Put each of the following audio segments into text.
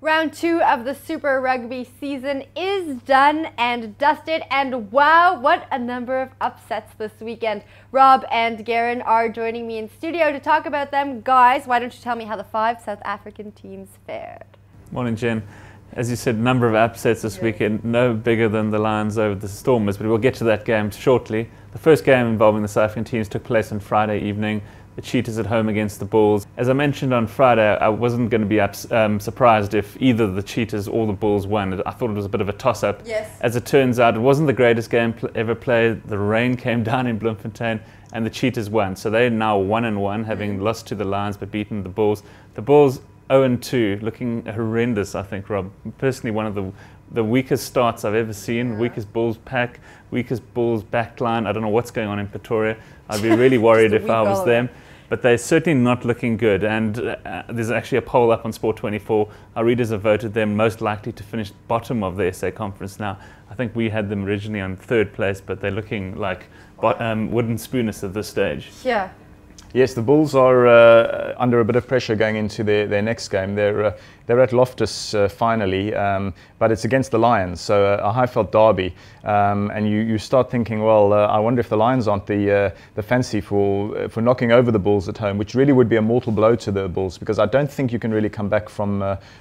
Round 2 of the Super Rugby season is done and dusted, and wow, what a number of upsets this weekend. Rob and Garen are joining me in studio to talk about them. Guys, why don't you tell me how the 5 South African teams fared? Morning, Jen. As you said, number of upsets this weekend, no bigger than the Lions over the Stormers, but we'll get to that game shortly. The first game involving the South African teams took place on Friday evening. The Cheetahs at home against the Bulls. As I mentioned on Friday, I wasn't going to be surprised if either the Cheetahs or the Bulls won. I thought it was a bit of a toss-up. Yes. As it turns out, it wasn't the greatest game ever played. The rain came down in Bloemfontein and the Cheetahs won. So they're now 1-1, having lost to the Lions but beaten the Bulls. The Bulls 0-2, looking horrendous, I think, Rob. Personally, one of the weakest starts I've ever seen. Weakest Bulls pack, weakest Bulls backline. I don't know what's going on in Pretoria. I'd be really worried if I was them. But they're certainly not looking good, and there's actually a poll up on Sport24. Our readers have voted them most likely to finish bottom of the SA conference now. I think we had them originally on 3rd place, but they're looking like wooden spooners at this stage. Yeah. Yes, the Bulls are under a bit of pressure going into their next game. They're at Loftus finally, but it's against the Lions, so a high-felt derby. And you start thinking, well, I wonder if the Lions aren't the fancy for knocking over the Bulls at home, which really would be a mortal blow to the Bulls, because I don't think you can really come back from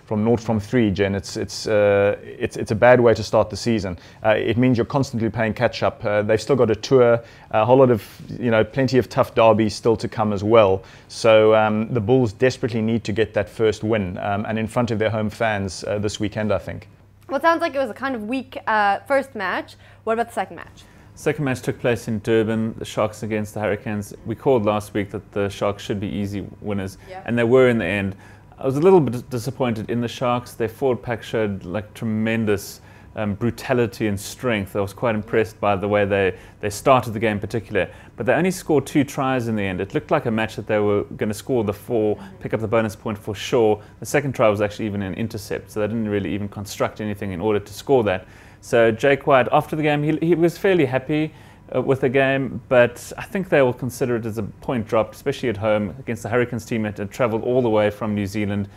0-3, Jen. It's a bad way to start the season. It means you're constantly playing catch-up. They've still got a tour, a whole lot of, plenty of tough derbies still to come as well. So the Bulls desperately need to get that first win, and in front of their home fans this weekend, I think. Well, it sounds like it was a kind of weak first match. What about the second match? Second match took place in Durban, the Sharks against the Hurricanes. We called last week that the Sharks should be easy winners, and they were in the end. I was a little bit disappointed in the Sharks. Their forward pack showed like tremendous brutality and strength. I was quite impressed by the way they started the game in particular, but they only scored 2 tries in the end. It looked like a match that they were going to score the 4, pick up the bonus point for sure. The second try was actually even an intercept, so they didn't really even construct anything in order to score that. So Jake White, after the game, he was fairly happy with the game, but I think they will consider it as a point dropped, especially at home against the Hurricanes team that had travelled all the way from New Zealand.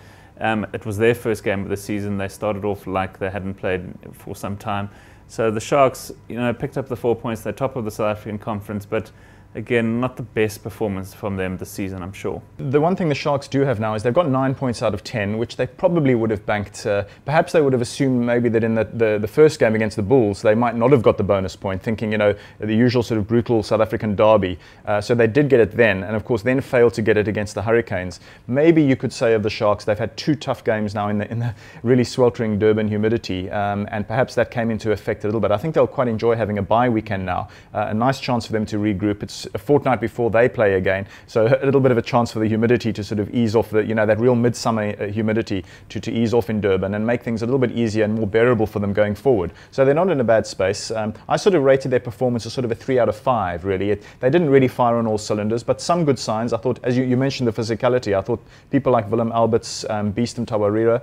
It was their first game of the season. They started off like they hadn't played for some time. So the Sharks, picked up the 4 points. They're top of the South African conference, but again, not the best performance from them this season, I'm sure. The one thing the Sharks do have now is they've got 9 points out of 10, which they probably would have banked. Perhaps they would have assumed maybe that in the first game against the Bulls, they might not have got the bonus point, thinking, the usual sort of brutal South African derby. So they did get it then, and of course then failed to get it against the Hurricanes. Maybe you could say of the Sharks, they've had 2 tough games now in the really sweltering Durban humidity, and perhaps that came into effect a little bit. I think they'll quite enjoy having a bye weekend now. A nice chance for them to regroup. It's a fortnight before they play again, so a little bit of a chance for the humidity to sort of ease off, that real midsummer humidity to ease off in Durban and make things a little bit easier and more bearable for them going forward. So they're not in a bad space. I sort of rated their performance as sort of a 3 out of 5, really. They didn't really fire on all cylinders, but some good signs. I thought, as you mentioned the physicality, I thought people like Willem Alberts, Beeston Tawarira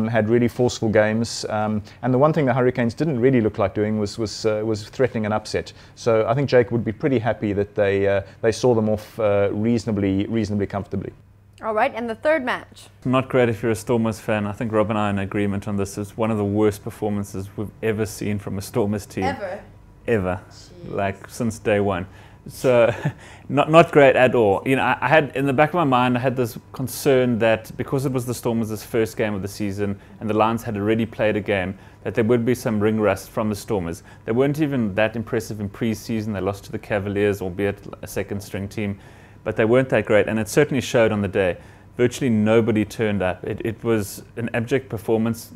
had really forceful games, and the one thing the Hurricanes didn't really look like doing was threatening an upset. So I think Jake would be pretty happy that they saw them off reasonably comfortably. All right, and the third match? Not great if you're a Stormers fan. I think Rob and I are in agreement on this. It's one of the worst performances we've ever seen from a Stormers team. Ever. Like since day one. So not great at all. I had in the back of my mind, I had this concern that because it was the Stormers' first game of the season and the Lions had already played a game, that there would be some ring rust from the Stormers. They weren't even that impressive in pre-season. They lost to the Cavaliers, albeit a second-string team, but they weren't that great, and it certainly showed on the day. Virtually nobody turned up. It was an abject performance.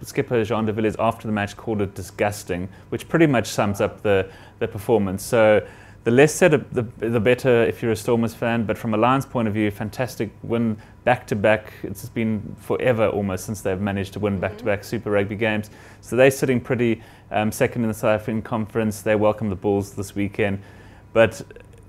Skipper Jean de Villiers after the match called it disgusting, which pretty much sums up the performance. So the less said, the better if you're a Stormers fan. But from a Lions point of view, fantastic win back-to-back. It's been forever almost since they've managed to win back-to-back Super Rugby games. So they're sitting pretty second in the South African Conference. They welcome the Bulls this weekend. But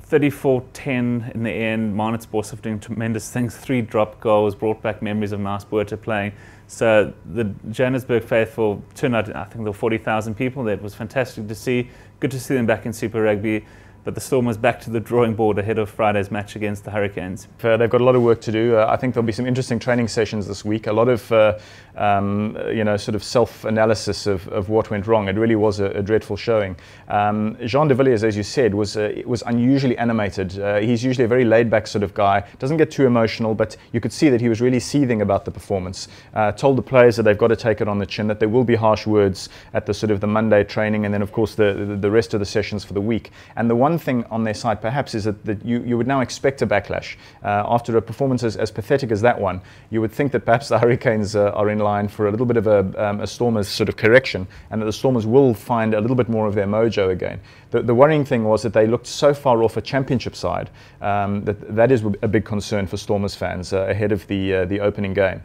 34-10 in the end. Marnitz Boshoff doing tremendous things. 3 drop goals, brought back memories of Nice Buerta playing. So the Johannesburg faithful turned out, I think there were 40,000 people there. It was fantastic to see. Good to see them back in Super Rugby. but the Stormers back to the drawing board ahead of Friday's match against the Hurricanes. They've got a lot of work to do. I think there'll be some interesting training sessions this week. A lot of sort of self-analysis of what went wrong. It really was a dreadful showing. Jean de Villiers, as you said, was unusually animated. He's usually a very laid-back sort of guy. Doesn't get too emotional, but you could see that he was really seething about the performance. Told the players that they've got to take it on the chin, that there will be harsh words at the sort of the Monday training, and then of course the rest of the sessions for the week. And the one thing on their side perhaps is that you would now expect a backlash. After a performance as pathetic as that one, you would think that perhaps the Hurricanes are in line for a little bit of a Stormers sort of correction, and that the Stormers will find a little bit more of their mojo again. The worrying thing was that they looked so far off a championship side that is a big concern for Stormers fans ahead of the opening game.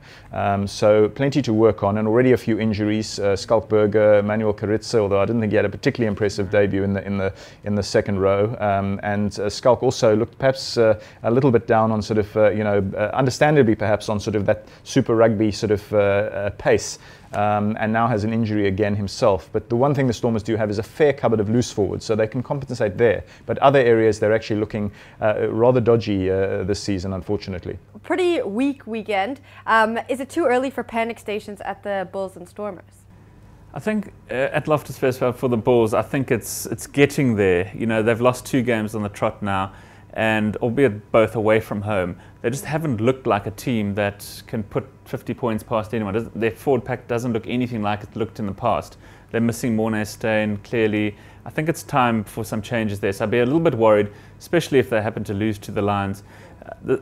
So plenty to work on, and already a few injuries. Skalkberger, Manuel Karitsa, although I didn't think he had a particularly impressive debut in the second row, and Skalk also looked perhaps a little bit down on sort of understandably perhaps on sort of that Super Rugby sort of pace. And now has an injury again himself. But the one thing the Stormers do have is a fair cupboard of loose forwards, so they can compensate there. But other areas, they're actually looking rather dodgy this season, unfortunately. Pretty weak weekend. Is it too early for panic stations at the Bulls and Stormers? I think at Loftus Versfeld for the Bulls, I think it's getting there. You know, they've lost 2 games on the trot now, and albeit both away from home, they just haven't looked like a team that can put 50 points past anyone. Their forward pack doesn't look anything like it looked in the past. They're missing Morné Steyn, clearly. I think it's time for some changes there. So I'd be a little bit worried, especially if they happen to lose to the Lions.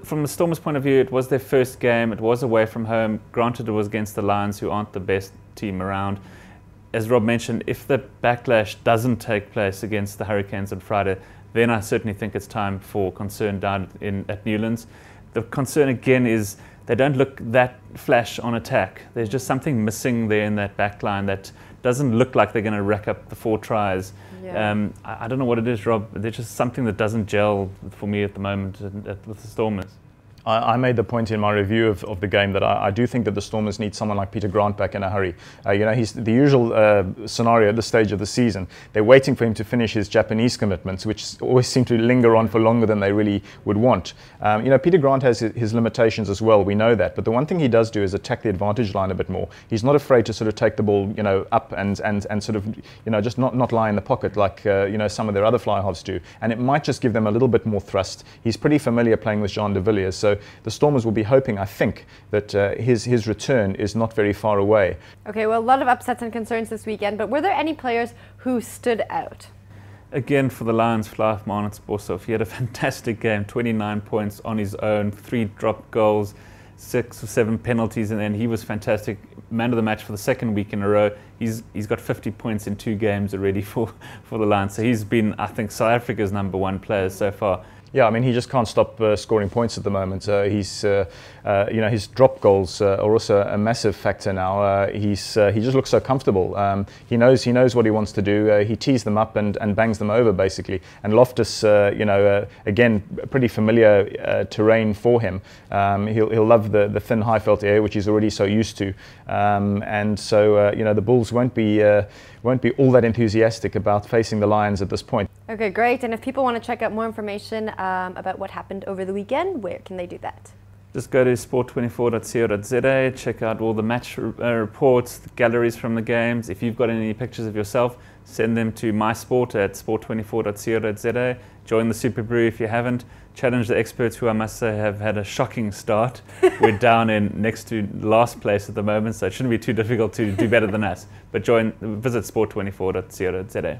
From the Stormers' point of view, it was their first game. It was away from home. Granted, it was against the Lions, who aren't the best team around. As Rob mentioned, if the backlash doesn't take place against the Hurricanes on Friday, then I certainly think it's time for concern down at Newlands. The concern again is they don't look that flash on attack. There's just something missing there in that back line that doesn't look like they're going to rack up the 4 tries. Yeah. I don't know what it is, Rob. There's just something that doesn't gel for me at the moment with the Stormers. I made the point in my review of the game that I do think that the Stormers need someone like Peter Grant back in a hurry. He's the usual scenario at this stage of the season. They're waiting for him to finish his Japanese commitments, which always seem to linger on for longer than they really would want. Peter Grant has his limitations as well. We know that. But the one thing he does do is attack the advantage line a bit more. He's not afraid to sort of take the ball, up and sort of, just not lie in the pocket like, some of their other fly halves do. And it might just give them a little bit more thrust. He's pretty familiar playing with Jean de Villiers. So the Stormers will be hoping, I think, that his return is not very far away. Okay, well, a lot of upsets and concerns this weekend, but were there any players who stood out? Again, for the Lions, Flaaf Maanitsboshoff, he had a fantastic game, 29 points on his own, 3 dropped goals, 6 or 7 penalties, and then he was fantastic. Man of the match for the second week in a row. He's got 50 points in 2 games already for the Lions. So he's been, I think, South Africa's #1 player so far. Yeah, I mean, he just can't stop scoring points at the moment. His drop goals are also a massive factor now. He just looks so comfortable. He knows what he wants to do. He tees them up and bangs them over, basically. And Loftus, again, pretty familiar terrain for him. He'll love the thin Highveld area, which he's already so used to. And so, the Bulls won't be all that enthusiastic about facing the Lions at this point. Okay, great. And if people want to check out more information about what happened over the weekend, where can they do that? Just go to sport24.co.za, check out all the match reports, the galleries from the games. If you've got any pictures of yourself, send them to mysport@sport24.co.za. Join the Super Brew if you haven't. Challenge the experts, who I must say have had a shocking start. We're down in next to last place at the moment, so it shouldn't be too difficult to do better than us. But visit sport24.co.za.